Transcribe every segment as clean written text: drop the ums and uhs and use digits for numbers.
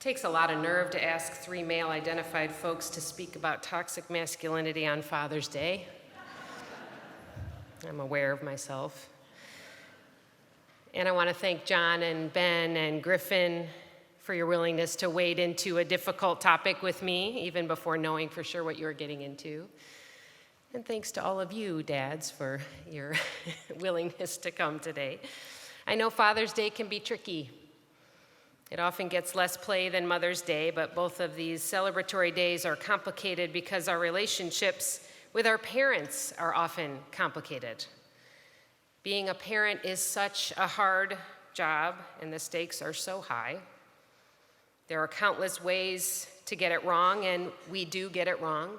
Takes a lot of nerve to ask three male-identified folks to speak about toxic masculinity on Father's Day. I'm aware of myself. And I want to thank John and Ben and Griffin for your willingness to wade into a difficult topic with me, even before knowing for sure what you were getting into. And thanks to all of you, dads, for your willingness to come today. I know Father's Day can be tricky. It often gets less play than Mother's Day, but both of these celebratory days are complicated because our relationships with our parents are often complicated. Being a parent is such a hard job, and the stakes are so high. There are countless ways to get it wrong, and we do get it wrong.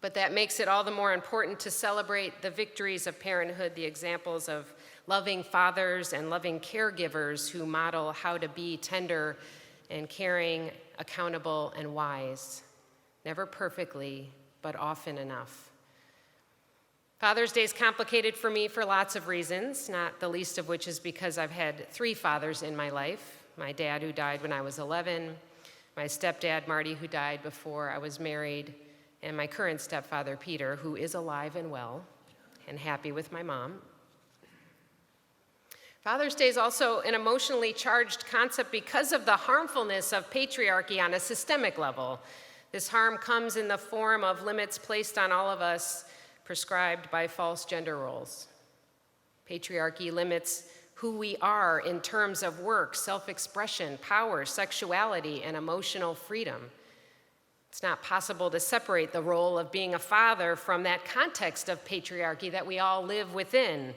But that makes it all the more important to celebrate the victories of parenthood, the examples of loving fathers and loving caregivers who model how to be tender and caring, accountable, and wise. Never perfectly, but often enough. Father's Day is complicated for me for lots of reasons, not the least of which is because I've had three fathers in my life. My dad, who died when I was 11, my stepdad, Marty, who died before I was married, and my current stepfather, Peter, who is alive and well and happy with my mom. Father's Day is also an emotionally charged concept because of the harmfulness of patriarchy on a systemic level. This harm comes in the form of limits placed on all of us prescribed by false gender roles. Patriarchy limits who we are in terms of work, self-expression, power, sexuality, and emotional freedom. It's not possible to separate the role of being a father from that context of patriarchy that we all live within,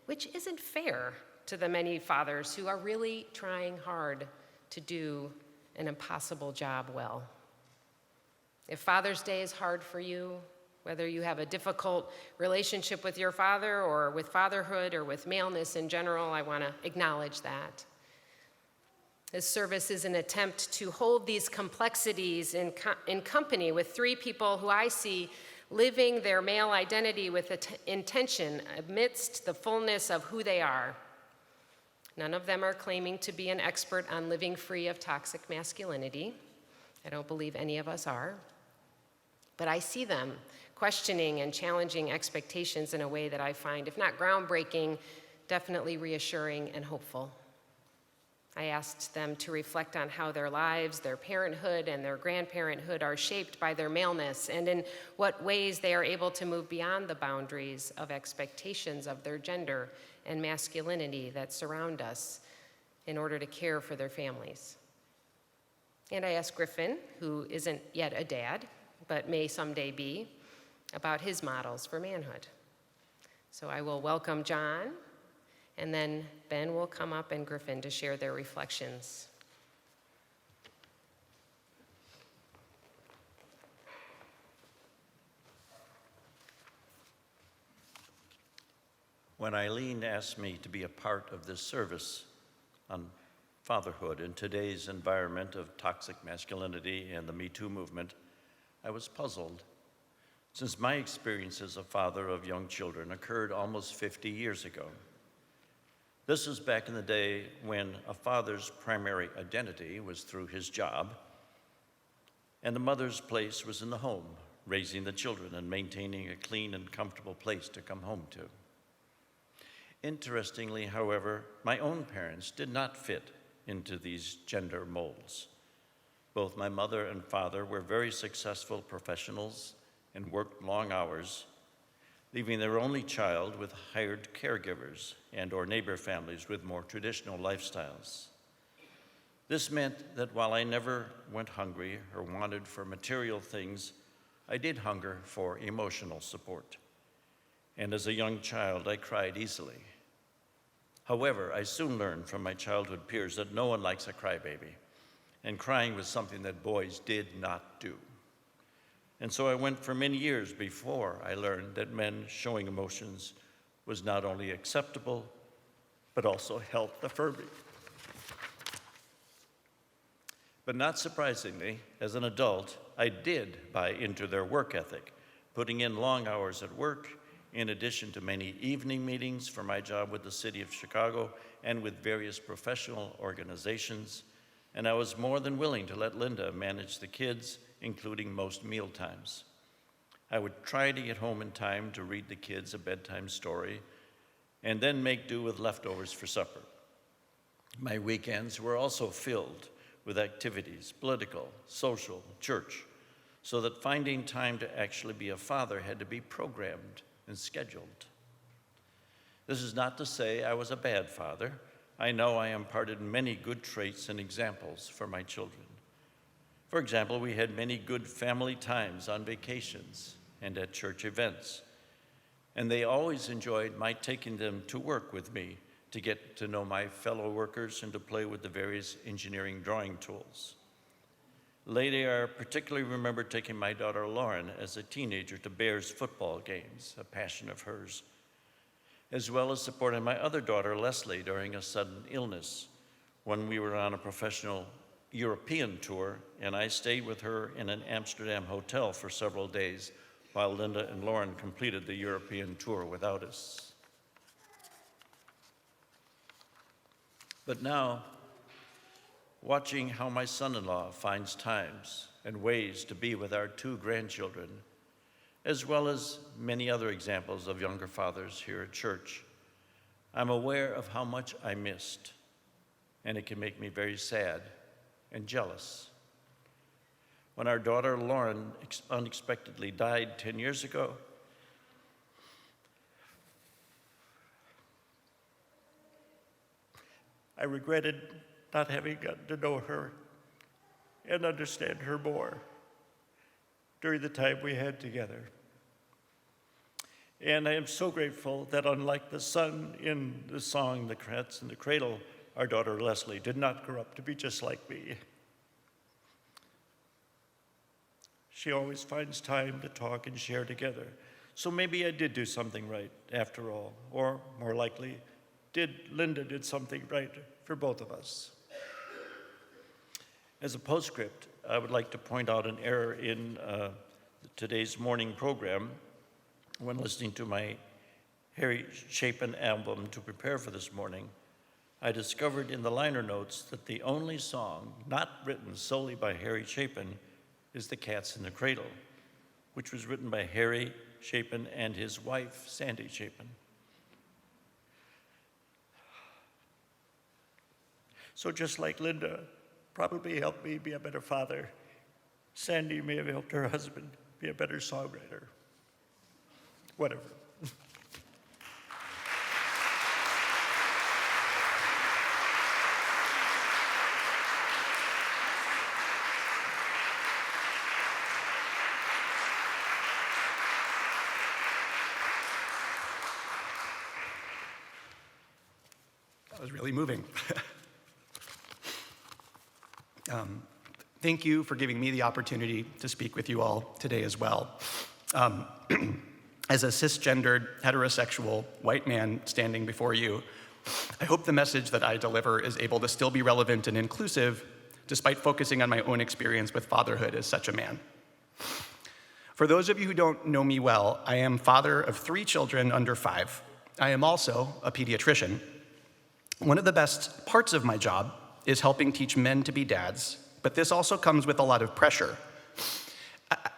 which isn't fair to the many fathers who are really trying hard to do an impossible job well. If Father's Day is hard for you, whether you have a difficult relationship with your father or with fatherhood or with maleness in general, I want to acknowledge that. This service is an attempt to hold these complexities in company with three people who I see living their male identity with intention amidst the fullness of who they are. None of them are claiming to be an expert on living free of toxic masculinity. I don't believe any of us are. But I see them questioning and challenging expectations in a way that I find, if not groundbreaking, definitely reassuring and hopeful. I asked them to reflect on how their lives, their parenthood, and their grandparenthood are shaped by their maleness, and in what ways they are able to move beyond the boundaries of expectations of their gender and masculinity that surround us in order to care for their families. And I asked Griffin, who isn't yet a dad, but may someday be, about his models for manhood. So I will welcome John, and then Ben will come up and Griffin to share their reflections. When Eileen asked me to be a part of this service on fatherhood in today's environment of toxic masculinity and the Me Too movement, I was puzzled, since my experience as a father of young children occurred almost 50 years ago. This is back in the day when a father's primary identity was through his job, and the mother's place was in the home, raising the children and maintaining a clean and comfortable place to come home to. Interestingly, however, my own parents did not fit into these gender molds. Both my mother and father were very successful professionals and worked long hours, leaving their only child with hired caregivers and/or neighbor families with more traditional lifestyles. This meant that while I never went hungry or wanted for material things, I did hunger for emotional support. And as a young child, I cried easily. However, I soon learned from my childhood peers that no one likes a crybaby, and crying was something that boys did not do. And so I went for many years before I learned that men showing emotions was not only acceptable, but also held affirming. But not surprisingly, as an adult, I did buy into their work ethic, putting in long hours at work, in addition to many evening meetings for my job with the city of Chicago and with various professional organizations, and I was more than willing to let Linda manage the kids, including most meal times. I would try to get home in time to read the kids a bedtime story and then make do with leftovers for supper. My weekends were also filled with activities, political, social, church, so that finding time to actually be a father had to be programmed and scheduled. This is not to say I was a bad father. I know I imparted many good traits and examples for my children. For example, we had many good family times on vacations and at church events, and they always enjoyed my taking them to work with me to get to know my fellow workers and to play with the various engineering drawing tools. Later, I particularly remember taking my daughter Lauren as a teenager to Bears football games, a passion of hers, as well as supporting my other daughter Leslie during a sudden illness when we were on a professional European tour, and I stayed with her in an Amsterdam hotel for several days while Linda and Lauren completed the European tour without us. But now, watching how my son-in-law finds times and ways to be with our 2 grandchildren, as well as many other examples of younger fathers here at church, I'm aware of how much I missed, and it can make me very sad and jealous. When our daughter Lauren unexpectedly died 10 years ago, I regretted not having gotten to know her and understand her more during the time we had together. And I am so grateful that unlike the son in the song, The Cats in the Cradle, our daughter Leslie did not grow up to be just like me. She always finds time to talk and share together. So maybe I did do something right after all, or more likely, Linda did something right for both of us. As a postscript, I would like to point out an error in today's morning program. When listening to my Harry Chapin album to prepare for this morning, I discovered in the liner notes that the only song not written solely by Harry Chapin is The Cats in the Cradle, which was written by Harry Chapin and his wife, Sandy Chapin. So just like Linda probably helped me be a better father, Sandy may have helped her husband be a better songwriter. Whatever. That was really moving. Thank you for giving me the opportunity to speak with you all today as well. As a cisgendered, heterosexual, white man standing before you, I hope the message that I deliver is able to still be relevant and inclusive, despite focusing on my own experience with fatherhood as such a man. For those of you who don't know me well, I am father of 3 children under 5. I am also a pediatrician. One of the best parts of my job is helping teach men to be dads, but this also comes with a lot of pressure.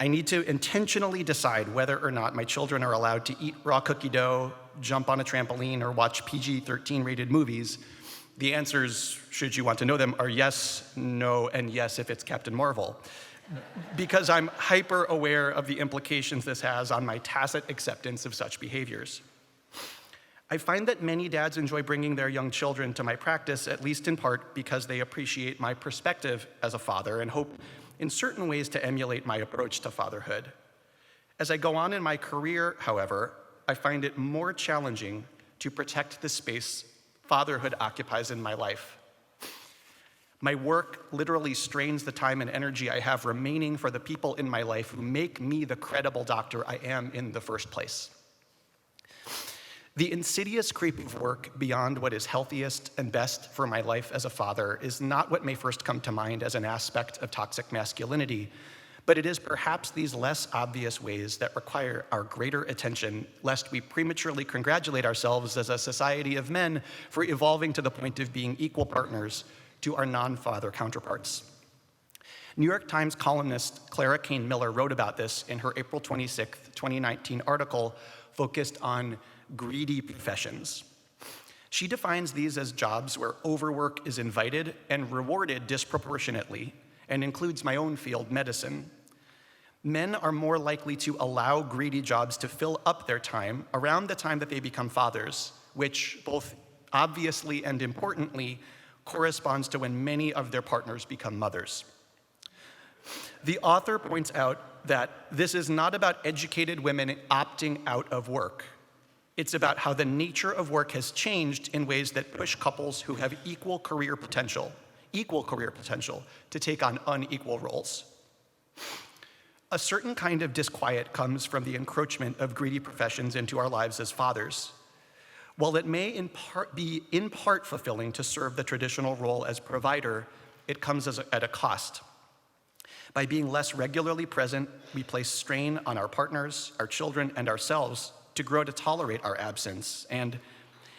I need to intentionally decide whether or not my children are allowed to eat raw cookie dough, jump on a trampoline, or watch PG-13 rated movies. The answers, should you want to know them, are yes, no, and yes if it's Captain Marvel. Because I'm hyper aware of the implications this has on my tacit acceptance of such behaviors. I find that many dads enjoy bringing their young children to my practice, at least in part because they appreciate my perspective as a father and hope in certain ways to emulate my approach to fatherhood. As I go on in my career, however, I find it more challenging to protect the space fatherhood occupies in my life. My work literally strains the time and energy I have remaining for the people in my life who make me the credible doctor I am in the first place. The insidious creep of work beyond what is healthiest and best for my life as a father is not what may first come to mind as an aspect of toxic masculinity, but it is perhaps these less obvious ways that require our greater attention, lest we prematurely congratulate ourselves as a society of men for evolving to the point of being equal partners, to our non-father counterparts. New York Times columnist Clara Kane Miller wrote about this in her April 26, 2019 article focused on greedy professions. She defines these as jobs where overwork is invited and rewarded disproportionately, and includes my own field, medicine. Men are more likely to allow greedy jobs to fill up their time around the time that they become fathers, which both obviously and importantly corresponds to when many of their partners become mothers. The author points out that this is not about educated women opting out of work. It's about how the nature of work has changed in ways that push couples who have equal career potential to take on unequal roles. A certain kind of disquiet comes from the encroachment of greedy professions into our lives as fathers. While it may be in part fulfilling to serve the traditional role as provider, it comes at a cost. By being less regularly present, we place strain on our partners, our children, and ourselves to grow to tolerate our absence. And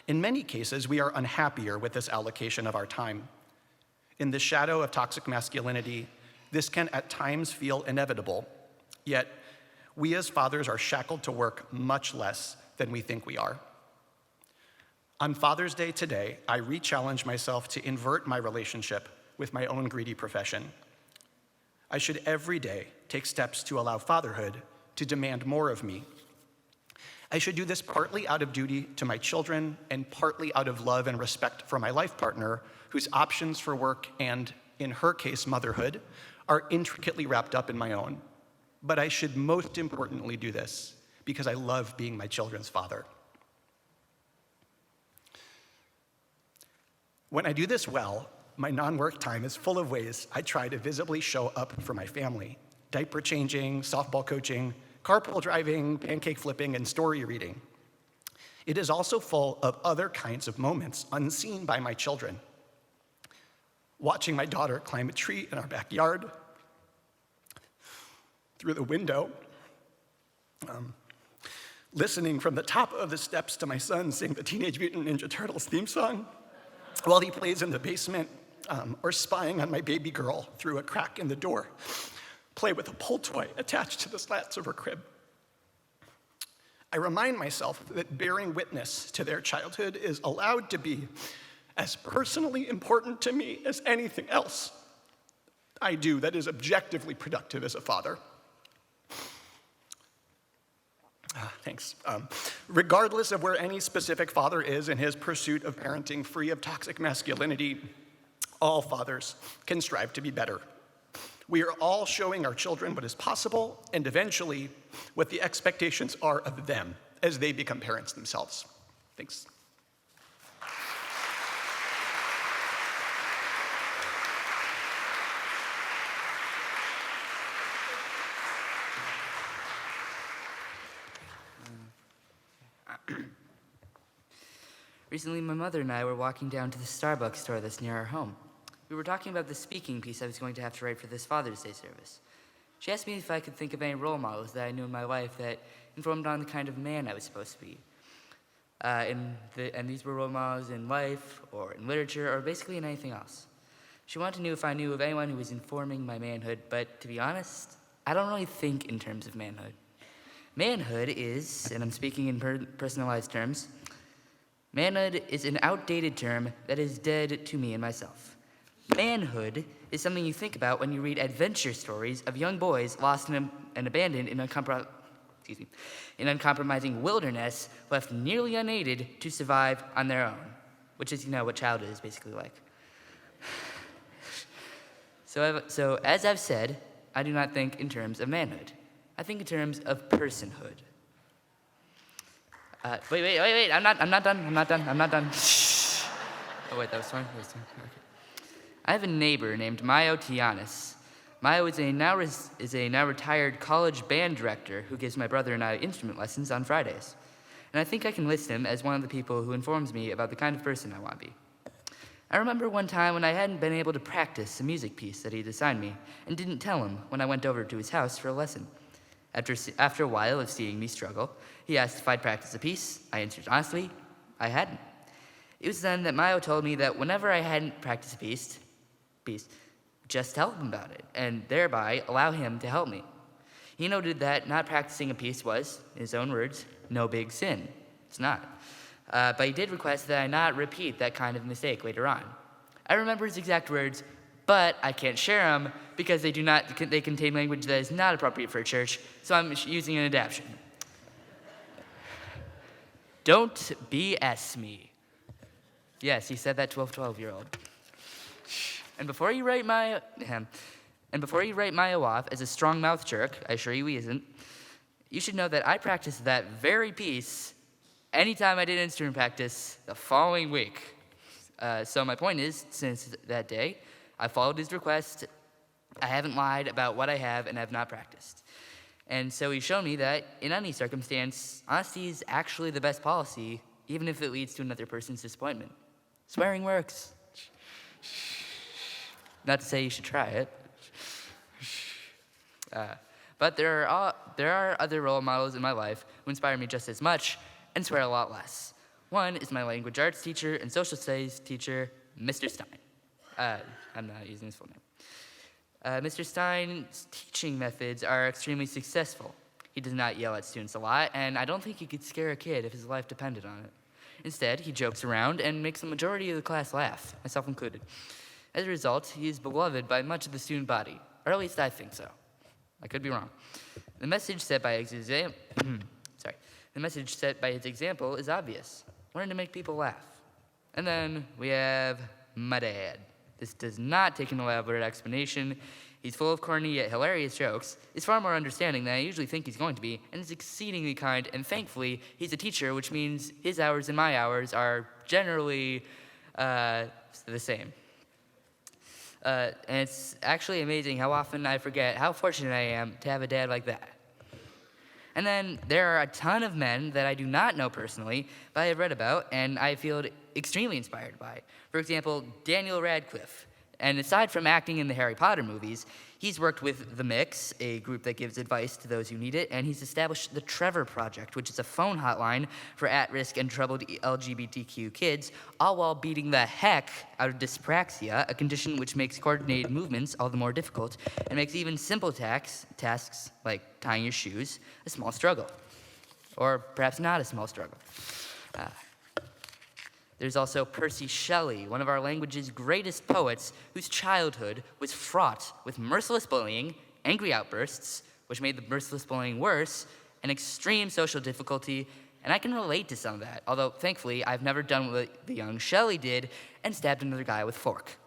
in many cases, we are unhappier with this allocation of our time. In the shadow of toxic masculinity, this can at times feel inevitable. Yet, we as fathers are shackled to work much less than we think we are. On Father's Day today, I re-challenge myself to invert my relationship with my own greedy profession. I should every day take steps to allow fatherhood to demand more of me. I should do this partly out of duty to my children and partly out of love and respect for my life partner, whose options for work and, in her case, motherhood, are intricately wrapped up in my own. But I should most importantly do this because I love being my children's father. When I do this well, my non-work time is full of ways I try to visibly show up for my family. Diaper changing, softball coaching, carpool driving, pancake flipping, and story reading. It is also full of other kinds of moments unseen by my children. Watching my daughter climb a tree in our backyard, through the window, listening from the top of the steps to my son sing the Teenage Mutant Ninja Turtles theme song while he plays in the basement, or spying on my baby girl through a crack in the door, play with a pull toy attached to the slats of her crib. I remind myself that bearing witness to their childhood is allowed to be as personally important to me as anything else I do that is objectively productive as a father. Thanks. Regardless of where any specific father is in his pursuit of parenting free of toxic masculinity, all fathers can strive to be better. We are all showing our children what is possible and eventually what the expectations are of them as they become parents themselves. Thanks. Recently, my mother and I were walking down to the Starbucks store that's near our home. We were talking about the speaking piece I was going to have to write for this Father's Day service. She asked me if I could think of any role models that I knew in my life that informed on the kind of man I was supposed to be. And these were role models in life, or in literature, or basically in anything else. She wanted to know if I knew of anyone who was informing my manhood, but to be honest, I don't really think in terms of manhood. Manhood is, and I'm speaking in personalized terms, manhood is an outdated term that is dead to me and myself. Manhood is something you think about when you read adventure stories of young boys lost and abandoned in uncompromising wilderness, left nearly unaided to survive on their own, which is, what childhood is basically like. So as I've said, I do not think in terms of manhood. I think in terms of personhood. Wait, I'm not done. Oh, wait, that was fine. Okay. I have a neighbor named Mayo Tianis. Mayo is a now retired college band director who gives my brother and I instrument lessons on Fridays. And I think I can list him as one of the people who informs me about the kind of person I want to be. I remember one time when I hadn't been able to practice a music piece that he'd assigned me and didn't tell him when I went over to his house for a lesson. After a while of seeing me struggle, he asked if I'd practiced a piece. I answered honestly, I hadn't. It was then that Mayo told me that whenever I hadn't practiced a piece, piece, just tell him about it, and thereby allow him to help me. He noted that not practicing a piece was, in his own words, no big sin. It's not. But he did request that I not repeat that kind of mistake later on. I remember his exact words, but I can't share them because they contain language that is not appropriate for a church, so I'm using an adaptation. Don't BS me. Yes, he said that to a 12-year-old. And before you write Maya off as a strong-mouthed jerk, I assure you he isn't, you should know that I practiced that very piece anytime I did instrument practice the following week. So my point is, since that day, I followed his request. I haven't lied about what I have and have not practiced. And so he's shown me that in any circumstance, honesty is actually the best policy, even if it leads to another person's disappointment. Swearing works. Not to say you should try it. But there are other role models in my life who inspire me just as much and swear a lot less. One is my language arts teacher and social studies teacher, Mr. Stein. I'm not using his full name. Mr. Stein's teaching methods are extremely successful. He does not yell at students a lot, and I don't think he could scare a kid if his life depended on it. Instead, he jokes around and makes the majority of the class laugh, myself included. As a result, he is beloved by much of the student body, or at least I think so. I could be wrong. The message set by his example is obvious. Learn to make people laugh. And then we have my dad. This does not take an elaborate explanation. He's full of corny yet hilarious jokes. He's far more understanding than I usually think he's going to be, and is exceedingly kind, and thankfully, he's a teacher, which means his hours and my hours are generally the same. And it's actually amazing how often I forget how fortunate I am to have a dad like that. And then there are a ton of men that I do not know personally, but I have read about and I feel extremely inspired by. For example, Daniel Radcliffe. And aside from acting in the Harry Potter movies, he's worked with The Mix, a group that gives advice to those who need it, and he's established the Trevor Project, which is a phone hotline for at-risk and troubled LGBTQ kids, all while beating the heck out of dyspraxia, a condition which makes coordinated movements all the more difficult, and makes even simple tasks, like tying your shoes, a small struggle. Or perhaps not a small struggle. There's also Percy Shelley, one of our language's greatest poets, whose childhood was fraught with merciless bullying, angry outbursts, which made the merciless bullying worse, and extreme social difficulty, and I can relate to some of that, although thankfully I've never done what the young Shelley did and stabbed another guy with a fork.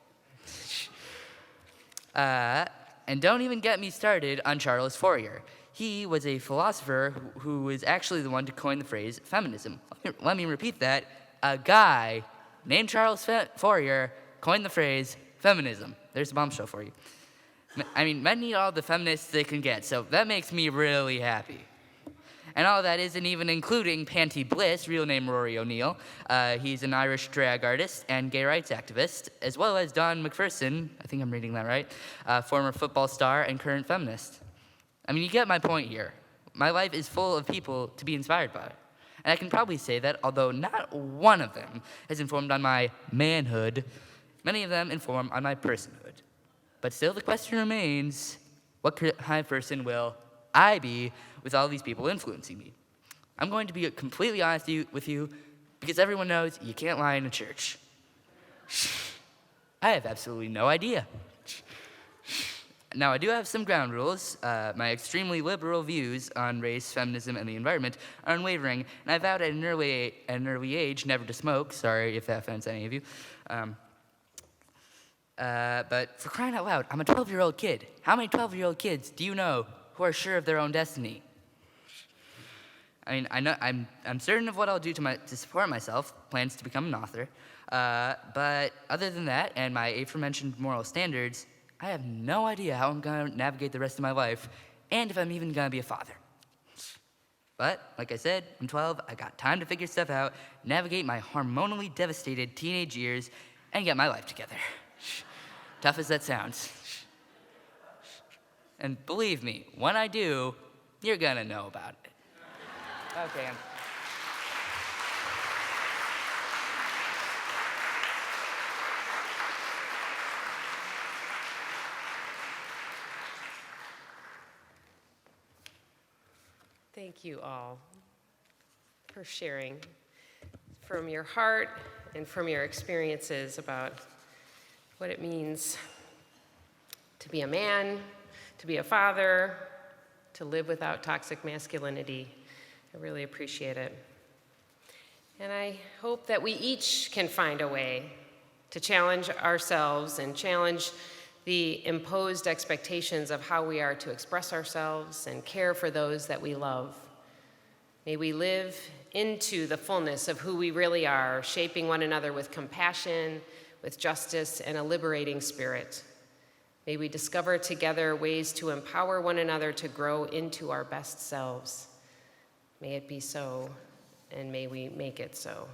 And don't even get me started on Charles Fourier. He was a philosopher who was actually the one to coin the phrase feminism. Let me repeat that. A guy named Charles Fourier coined the phrase feminism. There's a bombshell for you. I mean, men need all the feminists they can get, so that makes me really happy. And all that isn't even including Panty Bliss, real name Rory O'Neill. He's an Irish drag artist and gay rights activist, as well as Dawn McPherson, I think I'm reading that right, former football star and current feminist. I mean, you get my point here. My life is full of people to be inspired by. And I can probably say that although not one of them has informed on my manhood, many of them inform on my personhood. But still the question remains, what kind of person will I be with all these people influencing me? I'm going to be completely honest with you because everyone knows you can't lie in a church. I have absolutely no idea. Now, I do have some ground rules. My extremely liberal views on race, feminism, and the environment are unwavering, and I vowed at an early age never to smoke. Sorry if that offends any of you. But for crying out loud, I'm a 12-year-old kid. How many 12-year-old kids do you know who are sure of their own destiny? I mean, I'm certain of what I'll do to support myself, plans to become an author. But other than that, and my aforementioned moral standards, I have no idea how I'm going to navigate the rest of my life, and if I'm even going to be a father. But, like I said, I'm 12, I got time to figure stuff out, navigate my hormonally devastated teenage years, and get my life together. Tough as that sounds. And believe me, when I do, you're gonna know about it. Okay. Thank you all for sharing from your heart and from your experiences about what it means to be a man, to be a father, to live without toxic masculinity. I really appreciate it. And I hope that we each can find a way to challenge ourselves and challenge the imposed expectations of how we are to express ourselves and care for those that we love. May we live into the fullness of who we really are, shaping one another with compassion, with justice, and a liberating spirit. May we discover together ways to empower one another to grow into our best selves. May it be so, and may we make it so.